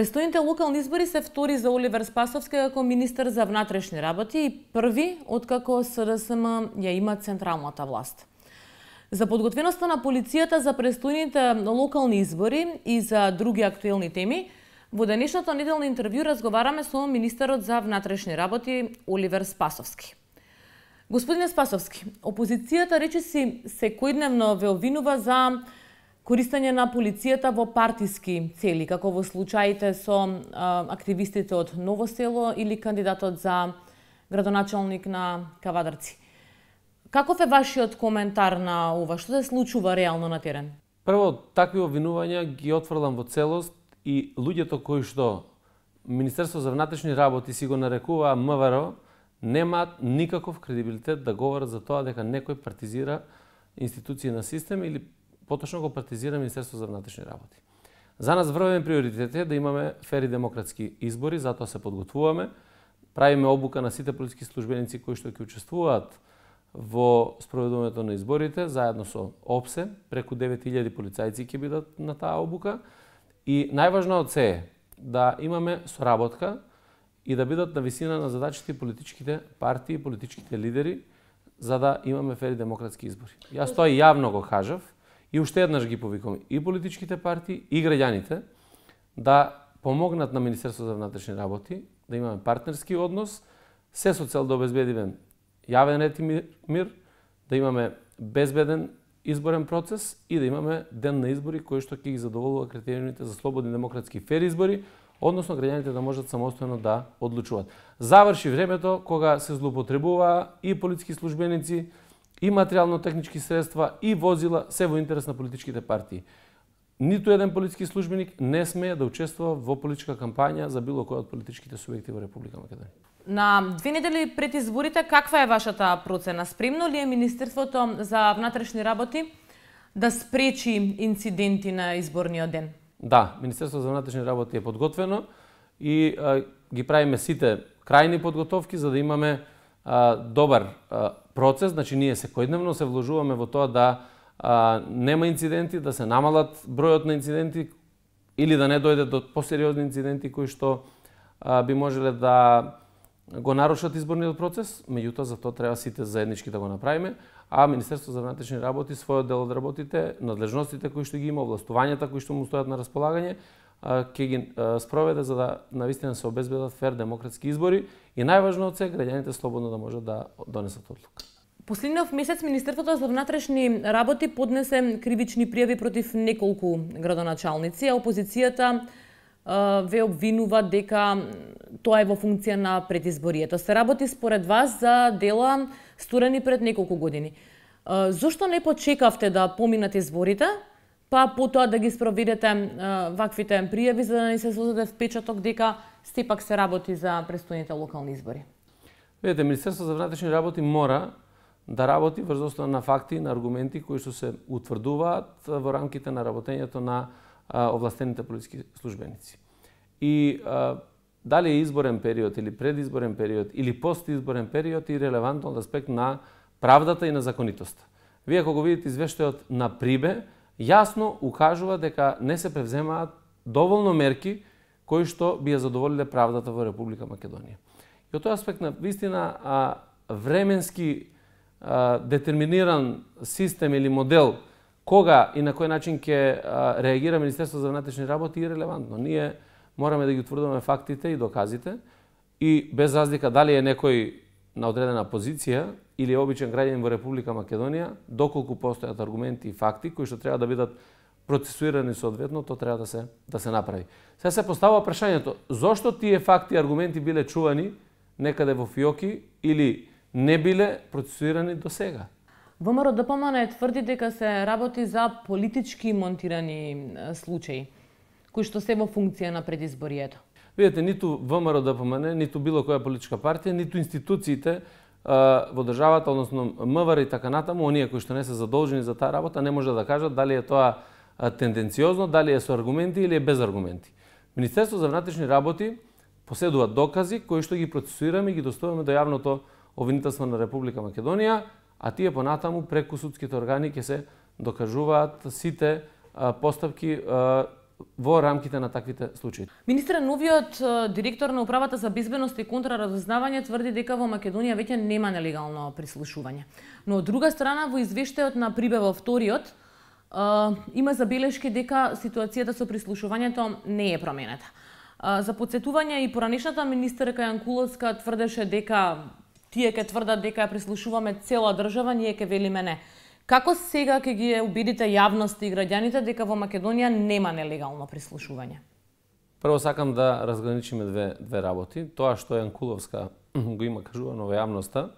Престојните локални избори се втори за Оливер Спасовски како министер за внатрешни работи и први откако СДСМ ја има централната власт. За подготвеноста на полицијата за престојните локални избори и за други актуелни теми, во денешното неделно интервју разговараме со министерот за внатрешни работи Оливер Спасовски. Господине Спасовски, опозицијата речиси секојдневно ве обвинува за користење на полицијата во партиски цели, како во случаите со активистите од Ново село или кандидатот за градоначалник на Кавадарци. Каков е вашиот коментар на ова? Што се случува реално на терен? Прво, такви обвинувања ги отфрлам во целост и луѓето кои што Министерство за внатрешни работи си го нарекува МВР, немаат никаков кредибилитет да говорат за тоа дека некој партизира институции на систем или поточно го партизира Министерство за внатрешни работи. За нас врвен приоритет е да имаме фер и демократски избори, затоа се подготвуваме. Правиме обука на сите полициски службеници кои што ќе учествуваат во спроведувањето на изборите, заедно со ОПСЕ, преку 9000 полицајци ќе бидат на таа обука. И најважно од се е да имаме соработка и да бидат на висина на задачите политичките партии, политичките лидери, за да имаме фер и демократски избори. Јас тоа јавно го кажав и уште еднаш ги повикам и политичките партии и граѓаните да помогнат на Министерство за внатрешни работи, да имаме партнерски однос, се со цел да обезбедиме јавен ред и мир, да имаме безбеден изборен процес и да имаме ден на избори кој што ќе ги задоволува критериумите за слободни демократски фер избори, односно граѓаните да можат самостојно да одлучуваат. Заврши времето кога се злоупотребува и полициски службеници, и материјално-технички средства, и возила, се во интерес на политичките партии. Ниту еден политички службеник не смее да учествува во политичка кампања за било кој од политичките субјекти во Република Македонија. На 2 недели пред изборите, каква е вашата процена? Спремно ли е Министерството за внатрешни работи да спречи инциденти на изборниот ден? Да, Министерството за внатрешни работи е подготвено и ги правиме сите крајни подготовки за да имаме добар процес. Значи ние секојдневно се вложуваме во тоа да нема инциденти, да се намалат бројот на инциденти или да не дојде до посериозни инциденти кои што би можеле да го нарушат изборниот процес, меѓутоа за тоа треба сите заеднички да го направиме, а Министерството за внатрешни работи својот дел од работите, надлежностите кои што ги има, овластувањата кои што му стојат на располагање, ќе ги спроведе за да навистина се обезбедат фер демократски избори и најважно од се граѓаните слободно да можат да донесат одлука. Последниот месец Министерството за внатрешни работи поднесе кривични пријави против неколку градоначалници, а опозицијата ве обвинува дека тоа е во функција на предизборието. Се работи според вас за дела сторени пред неколку години. Зошто не почекавте да поминат изборите, па потоа да ги спроведете ваквите пријави за да не се создаде впечаток дека сепак се работи за престојните локални избори? Видете, Министерството за внатрешни работи мора да работи врз основа на факти и на аргументи кои што се утврдуваат во рамките на работењето на овластените полициски службеници. И дали е изборен период или предизборен период или постизборен период е релевантно од аспект на правдата и на законитоста. Вие кога видите извештајот на Прибе, јасно укажува дека не се превземаат доволно мерки кои што би ја задоволиле правдата во Република Македонија. И од тој аспект на вистина временски детерминиран систем или модел кога и на кој начин ќе реагира Министерство за внатрешни работи е релевантно. Ние мораме да ги утврдуваме фактите и доказите и без разлика дали е некој на одредена позиција или обичен граѓанин во Република Македонија, доколку постојат аргументи и факти кои што треба да бидат процесуирани соодветно, тоа треба да се направи. Сега се поставува прашањето, зошто тие факти и аргументи биле чувани некаде во фиоки или не биле процесуирани до сега? ВМРО ДПМН тврди дека се работи за политички монтирани случаи, кои што се во функција на предизборието. Видете, ниту ВМРО ДПМН, ниту било која политичка партија, ниту институциите во државата, односно МВР и така натаму, оние кои што не се задолжени за таа работа, не може да кажат дали е тоа тенденциозно, дали е со аргументи или е без аргументи. Министерство за внатрешни работи поседуваат докази кои што ги процесуираме и ги доставуваме до јавното обвинителство на Република Македонија, а тие понатаму преку судските органи ќе се докажуваат сите постапки во рамките на таквите случаи. Министре, новиот директор на Управата за безбедност и контраразузнавање тврди дека во Македонија веќе нема нелегално прислушување. Но од друга страна, во извештајот на Прибе во вториот, има забелешки дека ситуацијата со прислушувањето не е променета. За подсетување, и поранешната министерка Јанкуловска тврдеше дека тие ќе тврдат дека ја прислушуваме цела држава, ние ќе велиме не. Како сега ќе ги убедите јавноста и граѓаните дека во Македонија нема нелегално прислушување? Прво сакам да разграничиме две работи. Тоа што Јанкуловска го има кажувано во јавноста,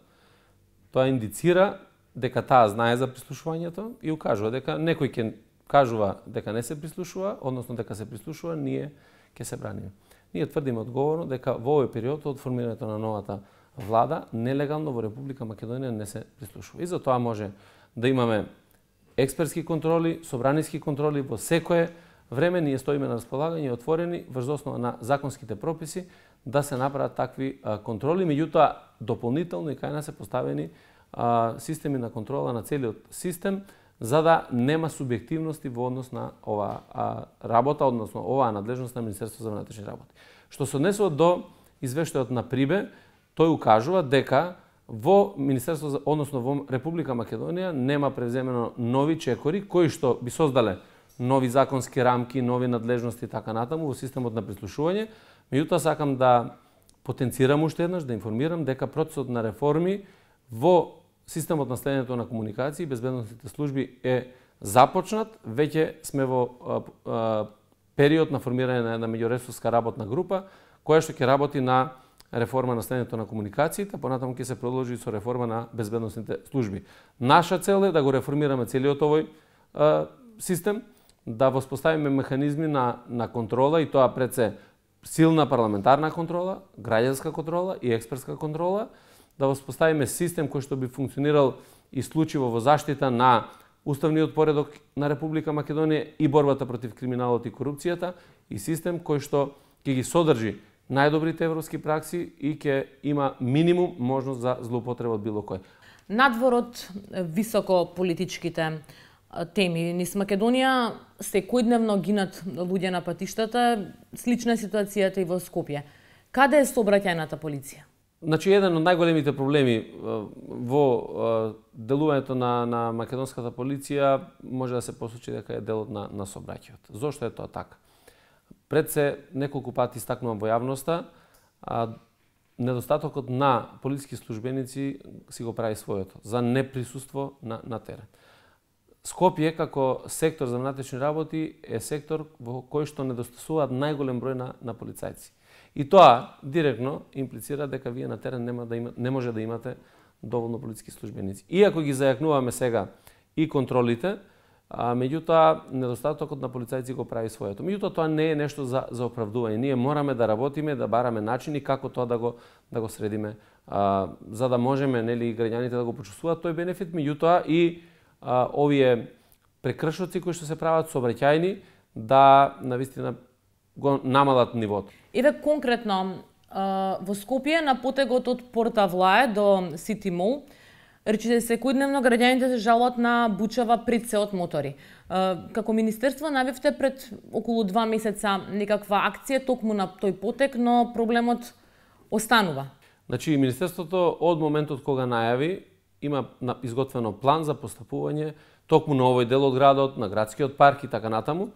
тоа индицира дека таа знае за прислушувањето и укажува дека некој ќе кажува дека не се прислушува, односно дека се прислушува, ние ќе се браниме. Ние тврдиме одговорно дека во овој период од формирањето на новата влада нелегално во Република Македонија не се прислушува. И за тоа може да имаме експертски контроли, собраниски контроли во секое време. Ние стоиме на располагање и отворени врз основа на законските прописи да се направат такви контроли. Меѓутоа, дополнително и кај нас се поставени системи на контрола на целиот систем, за да нема субјективности во однос на оваа работа, односно оваа надлежност на Министерството за внатрешни работи. Што се однесува до извештајот на Прибе, тој укажува дека во Министерство, односно во Република Македонија нема превземено нови чекори кои што би создале нови законски рамки, нови надлежности и така натаму во системот на прислушување. Меѓутоа сакам да потенцирам уште еднаш, да информирам дека процесот на реформи во системот на следењето на комуникации и безбедносните служби е започнат. Веќе сме во период на формирање на една меѓуресорска работна група која што ќе работи на реформа на следењето на комуникациите, понатаму ќе се продолжи со реформа на безбедносните служби. Наша цел е да го реформираме целиот овој систем, да воспоставиме механизми на контрола, и тоа пред се силна парламентарна контрола, граѓанска контрола и експертска контрола, да воспоставиме систем кој што би функционирал исклучиво во заштита на уставниот поредок на Република Македонија и борбата против криминалот и корупцијата, и систем кој што ќе ги содржи најдобрите европски пракси и ќе има минимум можност за злоупотреба од било кој. Надвор од високо политичките теми, низ Македонија секојдневно гинат луѓе на патиштата, слична ситуацијата и во Скопје. Каде е сообраќајната полиција? Значи, еден од најголемите проблеми во делувањето на македонската полиција може да се посочи дека е делот на сообраќајот. Зошто е тоа така? Пред се неколку пати истакнувам во јавноста, недостатокот на полициски службеници си го прави своето за неприсуство на терен. Скопје како сектор за внатрешни работи е сектор во кој што недостасуваат најголем број на полицајци. И тоа директно имплицира дека вие на терен не може да имате доволно полициски службеници. Иако ги зајакнуваме сега и контролите, меѓутоа недостатокот на полицајци го прави своето. Меѓутоа тоа не е нешто за оправдување. Ние мораме да работиме, да бараме начини како тоа да го средиме, за да можеме, нели, граѓаните да го почувствуваат тој бенефит, меѓутоа и овие прекршоци кои што се прават сообраќајни да навистина го намалат нивото. Еве конкретно во Скопје на потегот од Порта Влае до Сити Мол, речите секојдневно граѓаните се жалат на бучава пред се од мотори. Како министерство навивте пред околу 2 месеца некаква акција токму на тој потек, но проблемот останува. Значи, министерството од моментот кога најави има изготвено план за постапување токму на овој дел од градот, на градскиот парк и така натаму.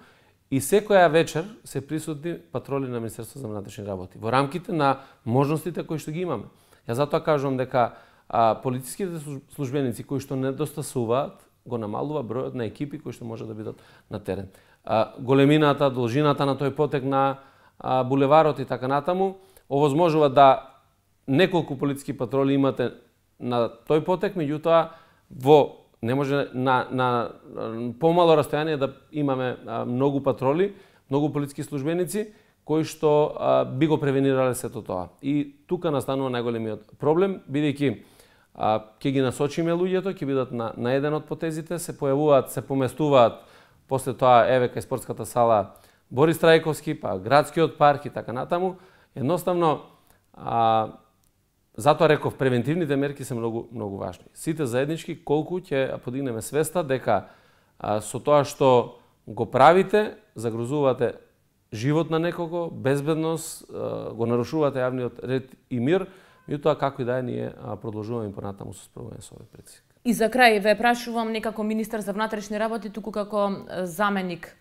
И секоја вечер се присутни патроли на Министерството за внатрешни работи во рамките на можностите кои што ги имаме. Јас затоа кажувам дека полициските службеници кои што недостасуваат го намалува бројот на екипи кои што може да бидат на терен. Големината, должината на тој потек на булеварот и така натаму овозможува да неколку полициски патроли имате на тој потек, меѓутоа не може на помало растојание да имаме многу патроли, многу полициски службеници кои што би го превенирале сето тоа. И тука настанува најголемиот проблем, бидејќи ќе ги насочиме луѓето, ќе бидат на еден од потезите, се појавуваат, се поместуваат после тоа еве кај спортската сала Борис Трајковски, па градскиот парк и така натаму. Едноставно, затоа реков, превентивните мерки се многу важни. Сите заеднички колку ќе подигнеме свеста дека со тоа што го правите, загрозувате живот на некого, безбедност, го нарушувате јавниот ред и мир, меѓутоа како и да е, ние продолжуваме понатаму со справување со овој предизвик. И за крај ве прашувам не како министер за внатрешни работи, туку како заменик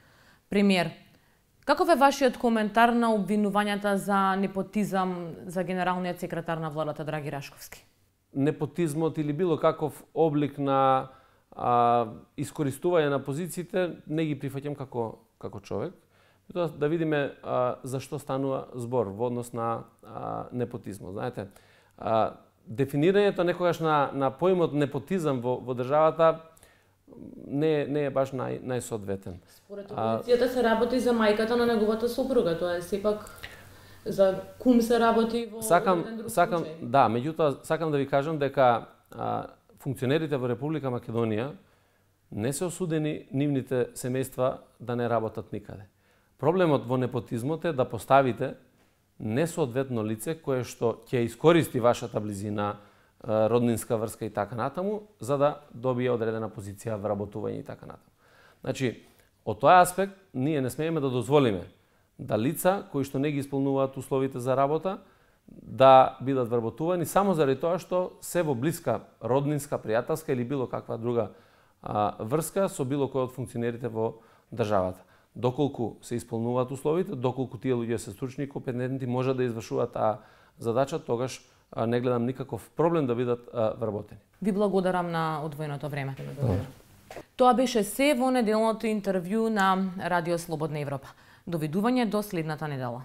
премиер. Каков е вашиот коментар на обвинувањата за непотизам за генералниот секретар на владата Драги Рашковски? Непотизмот или било каков облик на искористување на позициите не ги прифаќам како човек. Да видиме за што станува збор во однос на непотизмот. Знаете, дефинирањето некогаш на поимот непотизам во државата не е баш најсоодветен. Според опозицијата се работи за мајката на неговата сопруга, тоа е сепак за кум се работи во еден друг случај. Да, меѓутоа сакам да ви кажам дека функционерите во Република Македонија не се осудени нивните семејства да не работат никаде. Проблемот во непотизмот е да поставите несоодветно лице кое што ќе искористи вашата близина, роднинска врска и така натаму, за да добие одредена позиција вработување и така натаму. Значи, од тој аспект, ние не смееме да дозволиме да лица кои што не ги исполнуваат условите за работа, да бидат вработувани само заради тоа што се во блиска роднинска, пријателска или било каква друга врска со било кој од функционерите во државата. Доколку се исполнуваат условите, доколку тие луѓе се стручни и компетентни, може да извршуваат таа задача, тогаш не гледам никаков проблем да бидат вработени. Ви благодарам на одвоеното време. Тоа беше се во неделното интервју на Радио Слободна Европа. Довидување до следната недела.